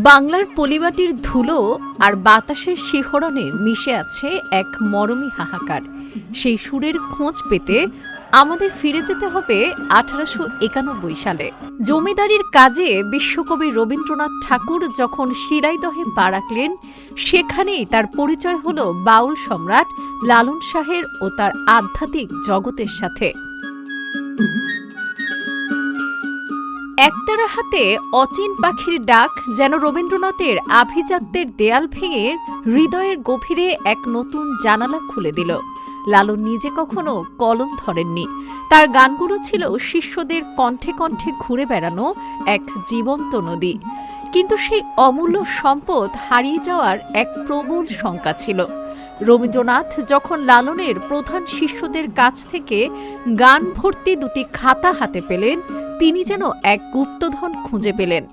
বাংলার পলিমাটির ধুলো আর বাতাসের শিহরণে মিশে আছে এক মরমী হাহাকার। সেই সুরের খোঁজ পেতে আমাদের ফিরে যেতে হবে 1891 সালে। জমিদারির কাজে বিশ্বকবি রবীন্দ্রনাথ ঠাকুর যখন শিলাইদহে পা রাখলেন, সেখানেই তার পরিচয় হল বাউল সম্রাট লালন শাহের ও তার আধ্যাত্মিক জগতের সাথে। একতারা হাতে অচিন পাখির ডাক যেন রবীন্দ্রনাথের আভিজাত্যের দেয়াল ভেঙে হৃদয়ের গভীরে এক নতুন জানালা খুলে দিল। লালন নিজে কখনো কলম ধরেননি, তার গানগুলো ছিল শিষ্যদের কণ্ঠে কণ্ঠে ঘুরে বেড়ানো এক জীবন্ত নদী। কিন্তু সেই অমূল্য সম্পদ হারিয়ে যাওয়ার এক প্রবল শঙ্কা ছিল। রবীন্দ্রনাথ যখন লালনের প্রধান শিষ্যদের কাছ থেকে গান ভর্তি দুটি খাতা হাতে পেলেন, তিনি যেন এক গুপ্তধন খুঁজে পেলেন।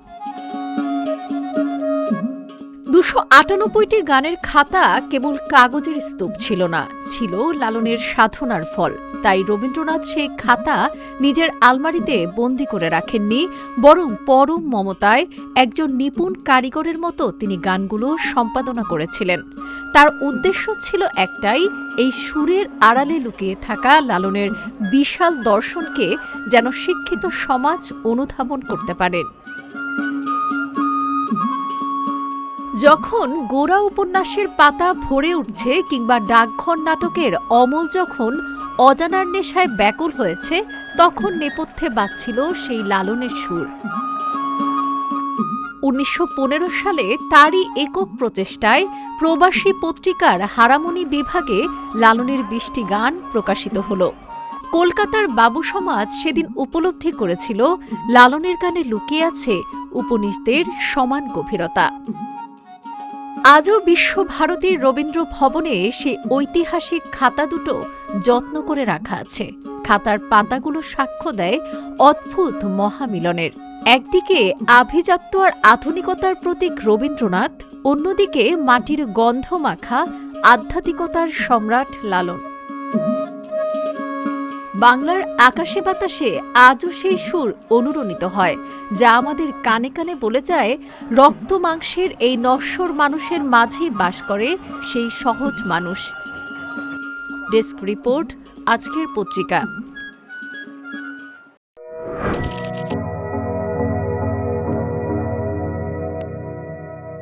298টি গানের খাতা কেবল কাগজের স্তূপ ছিল না, ছিল লালনের সাধনার ফল। তাই রবীন্দ্রনাথ সেই খাতা নিজের আলমারিতে বন্দি করে রাখেননি, বরং পরম মমতায় একজন নিপুণ কারিগরের মতো তিনি গানগুলো সম্পাদনা করেছিলেন। তার উদ্দেশ্য ছিল একটাই, এই সুরের আড়ালে লুকিয়ে থাকা লালনের বিশাল দর্শনকে যেন শিক্ষিত সমাজ অনুধাবন করতে পারেন। যখন গোরা উপন্যাসের পাতা ভরে উঠছে কিংবা ডাকঘর নাটকের অমল যখন অজানার নেশায় ব্যাকুল হয়েছে, তখন নেপথ্যে বাজছিল সেই লালনের সুর। 1915 সালে তারই একক প্রচেষ্টায় প্রবাসী পত্রিকার হারামণি বিভাগে লালনের 20টি গান প্রকাশিত হল। কলকাতার বাবু সমাজ সেদিন উপলব্ধি করেছিল লালনের গানে লুকিয়ে আছে উপনিষদের সমান গভীরতা। আজও বিশ্বভারতীর রবীন্দ্র ভবনে সেই ঐতিহাসিক খাতা দুটো যত্ন করে রাখা আছে। খাতার পাতাগুলো সাক্ষ্য দেয় অদ্ভুত মহামিলনের। একদিকে আভিজাত্য আর আধুনিকতার প্রতীক রবীন্দ্রনাথ, অন্যদিকে মাটির গন্ধ মাখা আধ্যাত্মিকতার সম্রাট লালন। বাংলার আকাশে বাতাসে আজও সেই সুর অনুরণিত হয়, যা আমাদের কানে কানে বলে যায়, রক্ত মাংসের এই নশ্বর মানুষের মাঝেই বাস করে সেই সহজ মানুষ। ডেস্ক রিপোর্ট, আজকের পত্রিকা।